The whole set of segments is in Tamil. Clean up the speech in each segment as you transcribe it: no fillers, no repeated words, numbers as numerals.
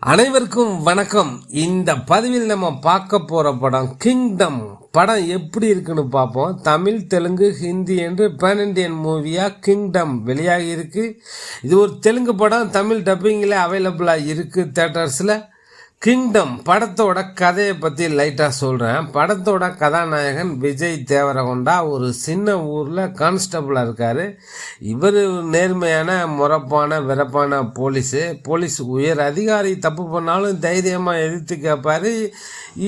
அனைவருக்கும் வணக்கம். இந்த பதிவில் நம்ம பார்க்க போற படம் கிங்டம். படம் எப்படி இருக்குன்னு பார்ப்போம். தமிழ், தெலுங்கு, ஹிந்தி என்று பேன் இண்டியன் மூவியா கிங்டம் வெளியாகி இருக்கு. இது ஒரு தெலுங்கு படம். தமிழ் டப்பிங்கில் அவைலபிளாக இருக்கு தியேட்டர்ஸில். கிங்டம் படத்தோட கதையை பற்றி லைட்டாக சொல்கிறேன். படத்தோட கதாநாயகன் விஜய் தேவரகொண்டா ஒரு சின்ன ஊரில் கான்ஸ்டபிளாக இருக்கார். இவர் நேர்மையான முறப்பான விறப்பான போலீஸ் உயர் அதிகாரி தப்பு பண்ணாலும் தைரியமாக எதிர்த்து கேட்பார்.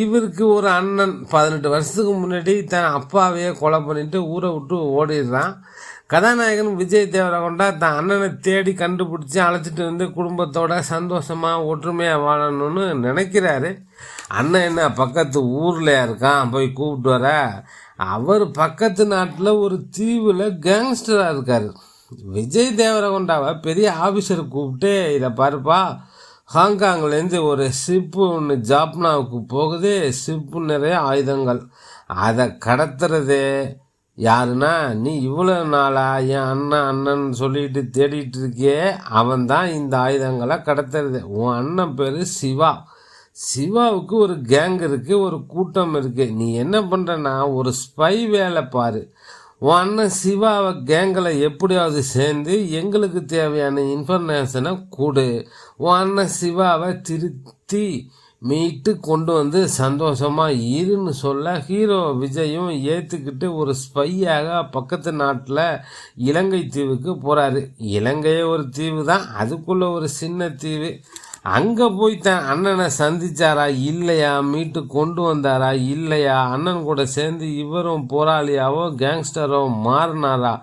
இவருக்கு ஒரு அண்ணன் 18 வருஷத்துக்கு முன்னாடி தன் அப்பாவையே கொலை பண்ணிட்டு ஊரை விட்டு ஓடிடுறான். கதாநாயகன் விஜய் தேவரகொண்டா தன் அண்ணனை தேடி கண்டுபிடிச்சி அழைச்சிட்டு வந்து குடும்பத்தோட சந்தோஷமாக ஒற்றுமையாக வாழணும்னு நினைக்கிறாரு. அண்ணன் என்ன பக்கத்து ஊரில் இருக்கான், போய் கூப்பிட்டு வர. அவர் பக்கத்து நாட்டில் ஒரு தீவில் கேங்ஸ்டராக இருக்கார். விஜய் தேவரகொண்டாவை பெரிய ஆஃபீஸரை கூப்பிட்டு, இதை பாருப்பா, ஹாங்காங்லேருந்து ஒரு ஷிப்பு ஒன்று ஜாப்னாவுக்கு போகுது. ஷிப்பு நிறைய ஆயுதங்கள், அதை கடத்துறது யாருன்னா நீ இவ்வளோ நாளா என் அண்ணன் சொல்லிட்டு தேடிட்டு இருக்கியே, அவன் தான் இந்த ஆயுதங்களை கடத்துறது. உன் அண்ணன் பேர் சிவா. சிவாவுக்கு ஒரு கேங் இருக்குது, ஒரு கூட்டம் இருக்குது. நீ என்ன பண்ணுறன்னா ஒரு ஸ்பை வேலை பாரு. உன் அண்ணன் சிவாவை கேங்கில் எப்படியாவது சேர்ந்து எங்களுக்கு தேவையான இன்ஃபர்மேஷனை கொடு. உன் அண்ணன் சிவாவை திருத்தி மீட்டு கொண்டு வந்து சந்தோஷமாக இருன்னு சொல்ல ஹீரோ விஜயும் ஏற்றுக்கிட்டு ஒரு ஸ்பையாக பக்கத்து நாட்டில் இலங்கை தீவுக்கு போகிறாரு. இலங்கையே ஒரு தீவு தான், அதுக்குள்ளே ஒரு சின்ன தீவு. அங்கே போய் தான் அண்ணனை சந்திச்சாரா இல்லையா, மீட்டு கொண்டு வந்தாரா இல்லையா, அண்ணன் கூட சேர்ந்து இவரும் போராளியாவோ கேங்ஸ்டரோ மாறினாரா,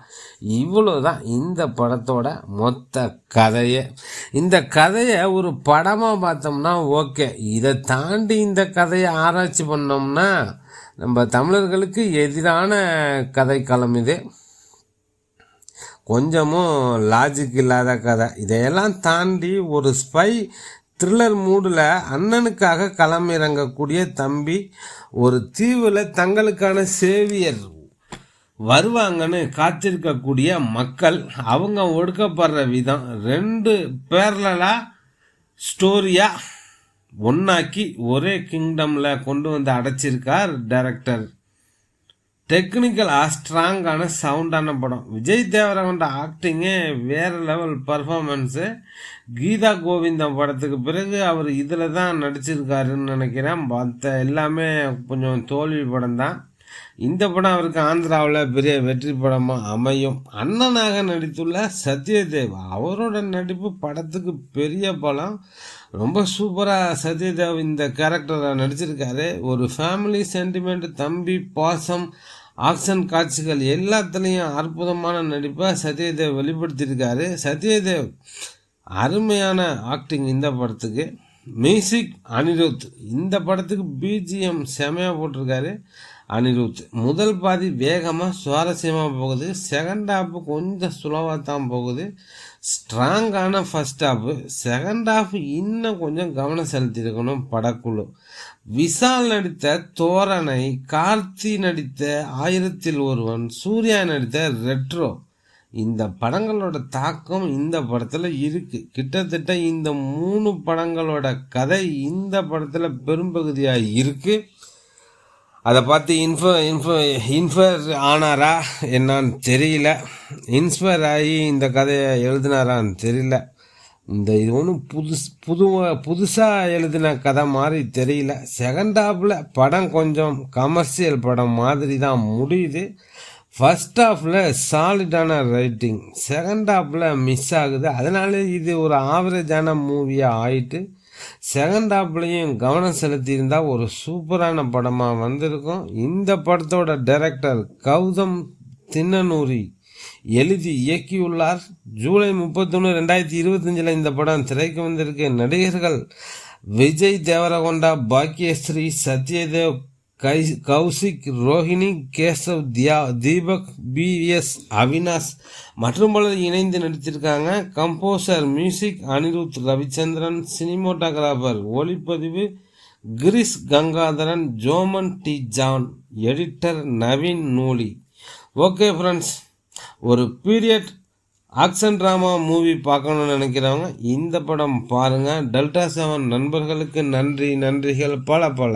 இவ்வளோதான் இந்த படத்தோட மொத்த கதையை. இந்த கதையை ஒரு படமாக பார்த்தோம்னா ஓகே. இதை தாண்டி இந்த கதையை ஆராய்ச்சி பண்ணோம்னா நம்ம தமிழர்களுக்கு எதிரான கதைக்களம் இது. கொஞ்சமும் லாஜிக் இல்லாத கதை. இதையெல்லாம் தாண்டி ஒரு ஸ்பை த்ரில்லர் மூடில் அண்ணனுக்காக களமிறங்கக்கூடிய தம்பி, ஒரு தீவில் தங்களுக்கான சேவியர் வருவாங்கன்னு காத்திருக்கக்கூடிய மக்கள், அவங்க ஒடுக்கப்படுற விதம், 2 பேரலா ஸ்டோரியாக ஒன்றாக்கி ஒரே கிங்டமில் கொண்டு வந்து அடைச்சிருக்கார் டைரக்டர். டெக்னிக்கலாக ஸ்ட்ராங்கான சவுண்டான படம். விஜய் தேவரகொண்ட ஆக்டிங்கே வேறு லெவல் பர்ஃபார்மன்ஸு. கீதா கோவிந்தம் படத்துக்கு பிறகு அவர் இதில் தான் நடிச்சிருக்காருன்னு நினைக்கிறேன். மற்ற எல்லாமே கொஞ்சம் தோல்வி படம் தான். இந்த படம் அவருக்கு ஆந்திராவில் பெரிய வெற்றி படமாக அமையும். அண்ணனாக நடித்துள்ள சத்யதேவ், அவரோட நடிப்பு படத்துக்கு பெரிய பலம். ரொம்ப சூப்பராக சத்யதேவ் இந்த கேரக்டரை நடிச்சிருக்காரு. ஒரு ஃபேமிலி சென்டிமெண்ட், தம்பி பாசம், ஆக்ஷன் காட்சிகள் எல்லாத்துலேயும் அற்புதமான நடிப்பை சத்யதேவ் வெளிப்படுத்தியிருக்காரு. சத்யதேவ் அருமையான ஆக்டிங் இந்த படத்துக்கு. மியூசிக் அனிருத். இந்த படத்துக்கு பிஜிஎம் செமையாக போட்டிருக்காரு அனிருத். முதல் பாதி வேகமாக சுவாரஸ்யமாக போகுது. செகண்ட் ஹாஃப் கொஞ்சம் சுலவாக தான் போகுது. ஸ்ட்ராங்கான ஃபர்ஸ்ட் ஹாஃப். செகண்ட் ஹாஃப் இன்னும் கொஞ்சம் கவனம் செலுத்தியிருக்கணும் படக்குழு. விஷால் நடித்த தோரணை, கார்த்தி நடித்த 1000ல் ஒருவன், சூர்யா நடித்த ரெட்ரோ, இந்த படங்களோட தாக்கம் இந்த படத்தில் இருக்குது. கிட்டத்தட்ட இந்த 3 படங்களோட கதை இந்த படத்தில் பெரும்பகுதியாக இருக்குது. அதை பார்த்து இன்ஃபர் ஆனாரா என்னான்னு தெரியல. இன்ஸ்பயர் ஆகி இந்த கதையை எழுதினாரான்னு தெரியல. இது ஒன்றும் புதுசாக எழுதின கதை மாதிரி தெரியல. செகண்ட் ஹாஃபில் படம் கொஞ்சம் கமர்ஷியல் படம் மாதிரி தான் முடியுது. ஃபர்ஸ்ட் ஹாஃபில் சாலிடான ரைட்டிங், செகண்ட் ஹாஃபில் மிஸ் ஆகுது. அதனால இது ஒரு ஆவரேஜான மூவியாக ஆயிட்டு, செகண்ட் ஹாஃப்லையும் கவனம் செலுத்தியிருந்தால் ஒரு சூப்பரான படமாக வந்திருக்கும். இந்த படத்தோட டைரக்டர் கௌதம் தின்னனூரி எழுதி இயக்கியுள்ளார். ஜூலை 31, 2025 இந்த படம் திரைக்கு வந்திருக்கு. நடிகர்கள் விஜய் தேவரகொண்டா, பாக்யஸ்ரீ, சத்யதேவ், கௌசிக், ரோஹிணி, கேசவ், தீபக், பிஎஸ் அவினாஷ் மற்றும் பலர் இணைந்து நடித்திருக்காங்க. Composer music Anirudh Ravichander, cinematographer ஒளிப்பதிவு Girish Gangadharan, Jomon T John, editor Naveen Nooli. Okay friends, ஒரு பீரியட் ஆக்ஷன் ட்ராமா மூவி பார்க்கணுன்னு நினைக்கிறவங்க இந்த படம் பாருங்கள். டெல்டா 7 நண்பர்களுக்கு நன்றிகள் பல பல.